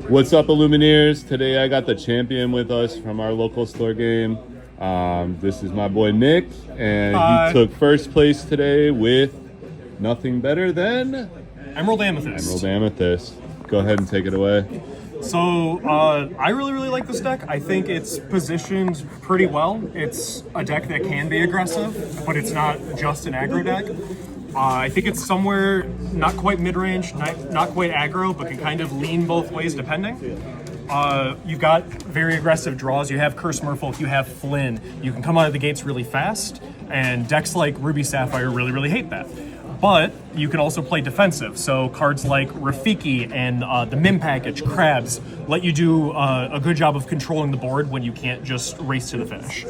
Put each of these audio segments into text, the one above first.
What's up, Illumineers? Today I got the champion with us from our local store game. This is my boy Nick, and Hi. he took first place today with nothing better than Emerald Amethyst. Emerald Amethyst. Go ahead and take it away. So I really like this deck. I think it's positioned pretty well. It's a deck that can be aggressive, but it's not just an aggro deck. I think it's somewhere not quite mid-range, not quite aggro, but can kind of lean both ways depending. You've got very aggressive draws. You have Curse Merfolk, you have Flynn. You can come out of the gates really fast, and decks like Ruby Sapphire really hate that. But you can also play defensive, so cards like Rafiki and the Mim package, Crabs, let you do a good job of controlling the board when you can't just race to the finish.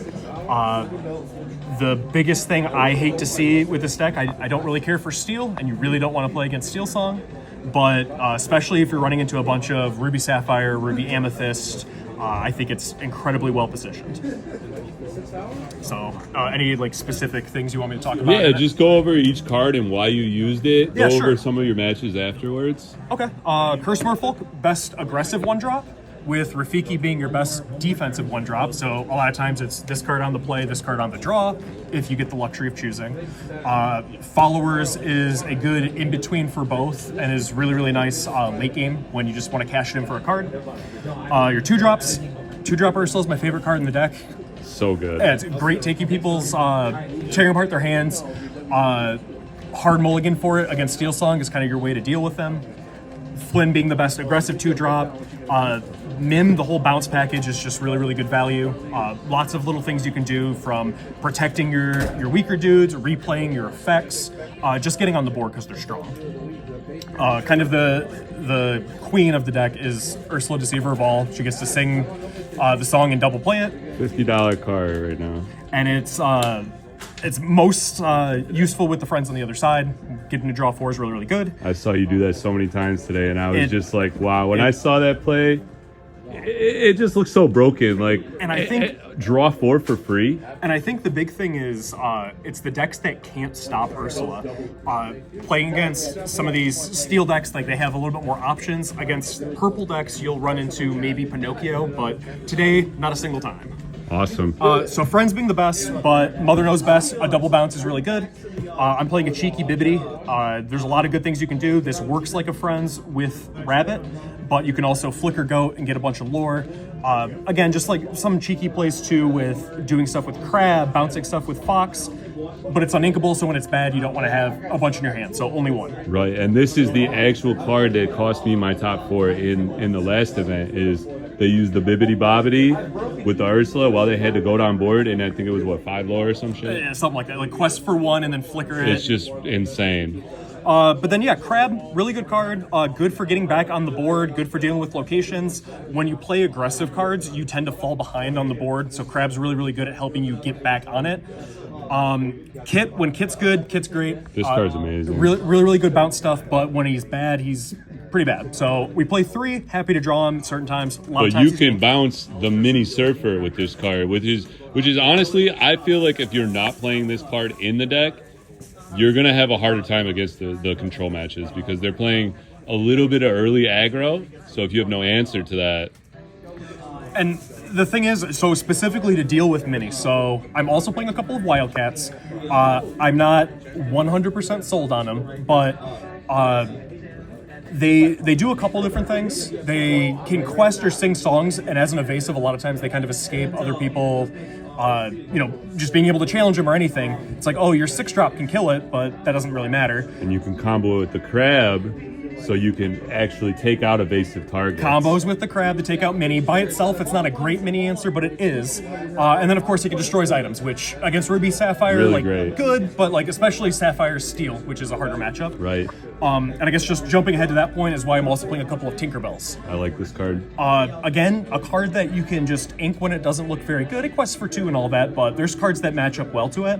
The biggest thing I hate to see with this deck, I don't really care for Steel, and you really don't want to play against Steel Song, but especially if you're running into a bunch of Ruby Sapphire, Ruby Amethyst, I think it's incredibly well positioned. So, any specific things you want me to talk about? Yeah, just go over each card and why you used it. Yeah, go over sure. some of your matches afterwards. Okay. Curse Merfolk, best aggressive one drop, with Rafiki being your best defensive one drop. So a lot of times it's this card on the play, this card on the draw, if you get the luxury of choosing. Followers is a good in between for both, and is really nice late game when you just want to cash it in for a card. Your two drop Ursula is my favorite card in the deck. So good. Yeah, it's great taking people's, tearing apart their hands. Hard mulligan for it against Steel Song is kind of your way to deal with them. Flynn being the best aggressive 2-drop. Mim, the whole bounce package is just really good value. Lots of little things you can do, from protecting your weaker dudes, replaying your effects, just getting on the board because they're strong. Kind of the queen of the deck is Ursula Deceiver of All. She gets to sing the song and double play it. $50 card right now. And it's most useful with the friends on the other side. Getting to draw 4 is really good. I saw you do that so many times today, and I was just like, wow. When it- I saw that play, it just looks so broken. Like, And I think- draw 4 for free. And I think the big thing is it's the decks that can't stop Ursula. Playing against some of these steel decks, like they have a little bit more options. Against purple decks, you'll run into maybe Pinocchio, but today, not a single time. Awesome. So Friends being the best, but Mother Knows Best, a double bounce is really good. I'm playing a cheeky Bibbidi. There's a lot of good things you can do. This works like a Friends with Rabbit, but you can also flicker Goat and get a bunch of lore. Again, just like some cheeky plays too, with doing stuff with Crab, bouncing stuff with Fox, but it's uninkable, so when it's bad, you don't want to have a bunch in your hand, so only one. Right, and this is the actual card that cost me my top 4 in the last event. Is they used the Bibbidi Bobbidi with the Ursula while they had to go down board, and I think it was 5 lore or some shit. Yeah, something like that, like quest for 1 and then flicker it. It's just insane. But then, yeah, Crab, really good card. Good for getting back on the board, good for dealing with locations. When you play aggressive cards, you tend to fall behind on the board, so Crab's really good at helping you get back on it. Kit, when Kit's good, Kit's great. This card's amazing. Really good bounce stuff, but when he's bad, he's pretty bad. So we play 3, happy to draw him certain times. A lot of But times you he's can good. bounce the Mini Surfer with this card, which is honestly, I feel like if you're not playing this card in the deck, you're going to have a harder time against the control matches, because they're playing a little bit of early aggro. So if you have no answer to that. And the thing is, so specifically to deal with Mini, so I'm also playing a couple of Wildcats. I'm not 100% sold on them, but they do a couple different things. They can quest or sing songs, and as an evasive, a lot of times they kind of escape other people. Just being able to challenge them or anything. It's like, oh, your 6-drop can kill it, but that doesn't really matter. And you can combo it with the Crab, so you can actually take out evasive targets. Combos with the Crab to take out Mini. By itself, it's not a great Mini answer, but it is. And then, of course, it can destroys items, which against Ruby Sapphire, Really great. good, but especially Sapphire Steel, which is a harder matchup. Right. And I guess just jumping ahead to that point is why I'm also playing a couple of Tinkerbells. I like this card. Again, a card that you can just ink when it doesn't look very good. It quests for 2 and all that, but there's cards that match up well to it.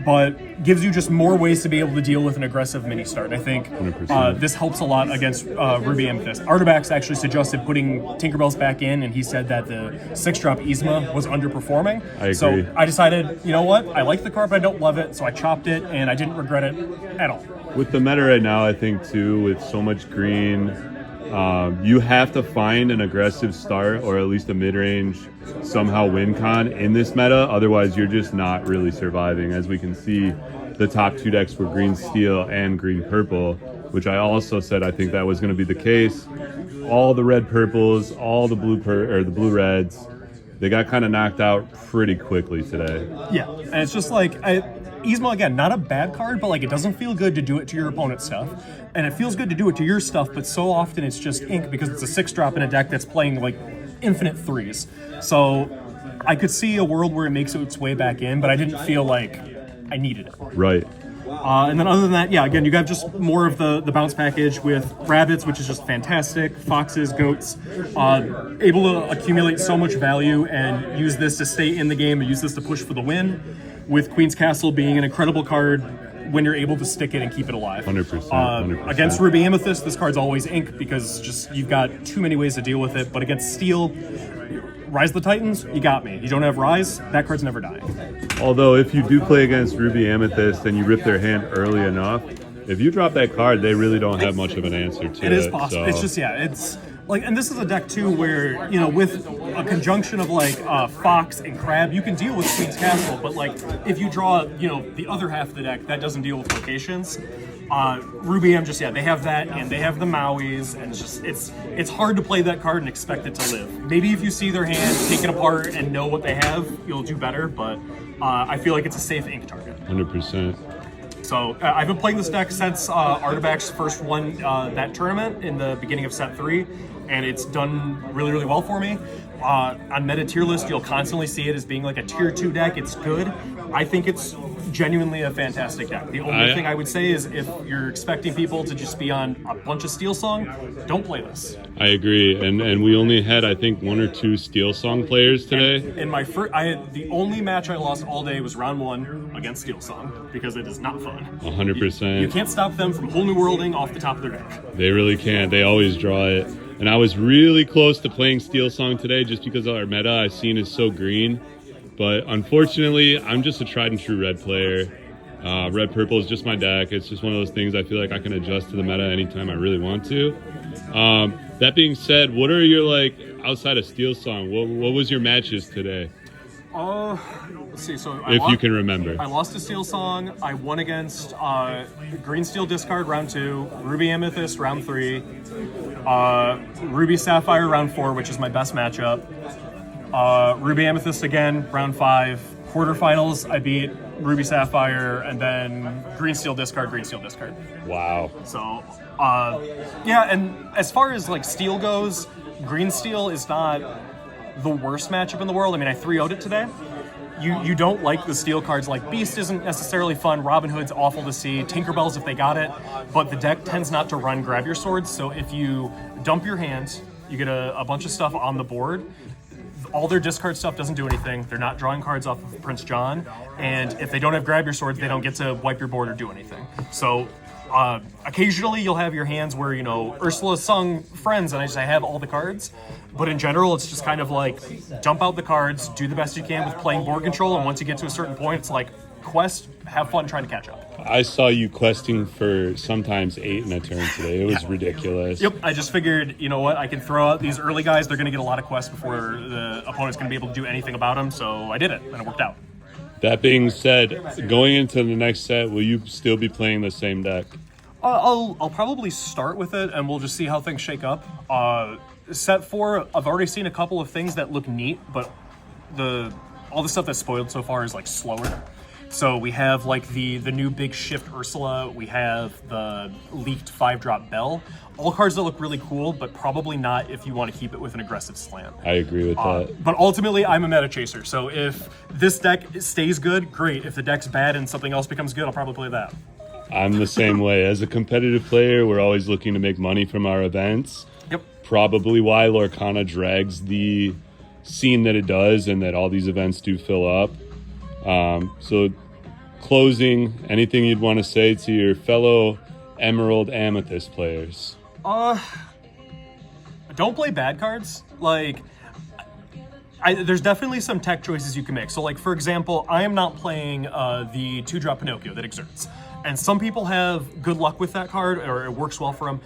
But gives you just more ways to be able to deal with an aggressive mini start. And I think 100%. this helps a lot against Ruby Amethyst. Artabax actually suggested putting Tinkerbells back in, and he said that the 6-drop Yzma was underperforming. I agree. So I decided, you know what? I like the card, but I don't love it, so I chopped it, and I didn't regret it at all. With the meta right now, I think too, with so much green, You have to find an aggressive start or at least a mid-range somehow win con in this meta. Otherwise, you're just not really surviving. As we can see, the top 2 decks were green steel and green purple, which I also said I think that was going to be the case. All the red purples, all the the blue reds, they got kind of knocked out pretty quickly today. Yeah, and it's just like Yzma, again, not a bad card, but like it doesn't feel good to do it to your opponent's stuff, and it feels good to do it to your stuff, but so often it's just ink because it's a 6-drop in a deck that's playing like infinite 3s. So I could see a world where it makes its way back in, but I didn't feel like I needed it. Right. And then other than that, yeah, again, you got just more of the bounce package with rabbits, which is just fantastic, foxes, goats, able to accumulate so much value and use this to stay in the game and use this to push for the win, with Queen's Castle being an incredible card when you're able to stick it and keep it alive. 100%. Against Ruby Amethyst, this card's always ink because just you've got too many ways to deal with it, but against Steel, Rise of the Titans, you got me. You don't have Rise, that card's never dying. Although if you do play against Ruby Amethyst and you rip their hand early enough, if you drop that card, they really don't have much of an answer to it. It is possible. So. It's just, yeah, it's like, and this is a deck too where, you know, with a conjunction of like Fox and Crab, you can deal with Queen's Castle, but like if you draw, you know, the other half of the deck, that doesn't deal with locations. Ruby M just, yeah, they have that and they have the Mauis, and it's just, it's hard to play that card and expect it to live. Maybe if you see their hand, take it apart and know what they have, you'll do better, but I feel like it's a safe ink target. 100%. So I've been playing this deck since Artibax first won that tournament in the beginning of set 3, and it's done really, really well for me. On meta tier list, you'll constantly see it as being like a tier 2 deck. It's good. I think it's genuinely a fantastic deck. The only thing I would say is if you're expecting people to just be on a bunch of Steel Song, don't play this. I agree, and we only had, I think, 1 or 2 Steel Song players today. In my first, the only match I lost all day was round 1 against Steel Song because it is not fun. 100%. You can't stop them from whole new worlding off the top of their deck. They really can't. They always draw it. And I was really close to playing Steel Song today just because our meta I've seen is so green. But unfortunately, I'm just a tried and true red player. Red purple is just my deck. It's just one of those things I feel like I can adjust to the meta anytime I really want to. That being said, what are your, like, outside of Steel Song, what was your matches today? Let's see. So you can remember. I lost to Steel Song. I won against Green Steel Discard round 2, Ruby Amethyst round 3, Ruby Sapphire round 4, which is my best matchup. Ruby Amethyst again round 5. Quarterfinals, I beat Ruby Sapphire, and then Green Steel Discard, Green Steel Discard. Wow. So, yeah, and as far as like Steel goes, Green Steel is not the worst matchup in the world. I mean, I 3-0'd it today. You don't like the Steel cards, like Beast isn't necessarily fun, Robin Hood's awful to see, Tinkerbell's if they got it, but the deck tends not to run Grab Your Swords, so if you dump your hands, you get a bunch of stuff on the board. All their discard stuff doesn't do anything. They're not drawing cards off of Prince John, and if they don't have Grab Your Swords, they don't get to wipe your board or do anything. So occasionally you'll have your hands where, you know, Ursula sung Friends and I have all the cards, but in general it's just kind of like dump out the cards, do the best you can with playing board control, and once you get to a certain point it's like quest, have fun trying to catch up. I saw you questing for sometimes 8 in a turn today. It was ridiculous. Yep, I just figured, you know what, I can throw out these early guys, they're going to get a lot of quests before the opponent's going to be able to do anything about them, so I did it and it worked out. That being said, going into the next set, will you still be playing the same deck? I'll probably start with it, and we'll just see how things shake up. Set 4, I've already seen a couple of things that look neat, but all the stuff that's spoiled so far is like slower. So we have like the new big shift Ursula, we have the leaked 5-drop Bell. All cards that look really cool, but probably not if you want to keep it with an aggressive slant. I agree with that. But ultimately, I'm a meta chaser, so if this deck stays good, great. If the deck's bad and something else becomes good, I'll probably play that. I'm the same way. As a competitive player, we're always looking to make money from our events. Yep. Probably why Lorcana drags the scene that it does and that all these events do fill up. So closing, anything you'd want to say to your fellow Emerald Amethyst players? Don't play bad cards. Like, there's definitely some tech choices you can make. So, like, for example, I am not playing the 2-drop Pinocchio that exerts. And some people have good luck with that card, or it works well for them.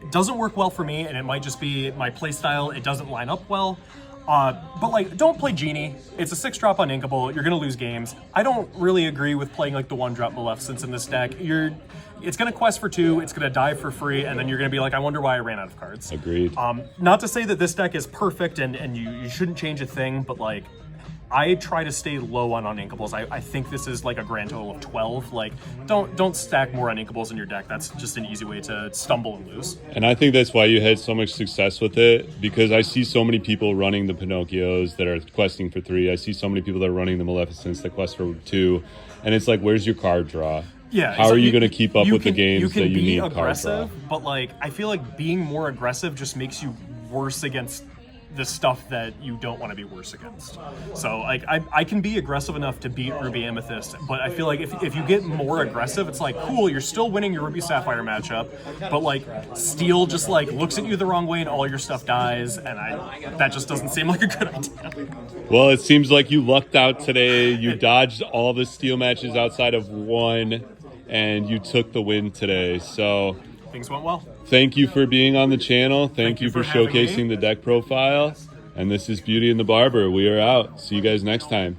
It doesn't work well for me, and it might just be my playstyle. It doesn't line up well. But like, don't play Genie. It's a 6-drop on Inkable. You're gonna lose games. I don't really agree with playing like the 1-drop Maleficence in this deck. It's gonna quest for 2, it's gonna die for free, and then you're gonna be like, I wonder why I ran out of cards. Agreed. Not to say that this deck is perfect and you shouldn't change a thing, but like, I try to stay low on Uninkables. I think this is like a grand total of 12. Like, don't stack more Uninkables in your deck. That's just an easy way to stumble and lose. And I think that's why you had so much success with it, because I see so many people running the Pinocchios that are questing for 3. I see so many people that are running the Maleficents that quest for 2. And it's like, where's your card draw? Yeah. How are you going to keep up with the games that you need aggressive, card draw? but like, I feel like being more aggressive just makes you worse against the stuff that you don't want to be worse against. So like, I can be aggressive enough to beat Ruby Amethyst, but I feel like if you get more aggressive, it's like, cool, you're still winning your Ruby Sapphire matchup, but like Steel just like looks at you the wrong way and all your stuff dies, and that just doesn't seem like a good idea. Well, it seems like you lucked out today. You dodged all the Steel matches outside of 1, and you took the win today. So things went well. Thank you for being on the channel. Thank you for showcasing the deck profile. And this is Beauty and the Barber. We are out. See you guys next time.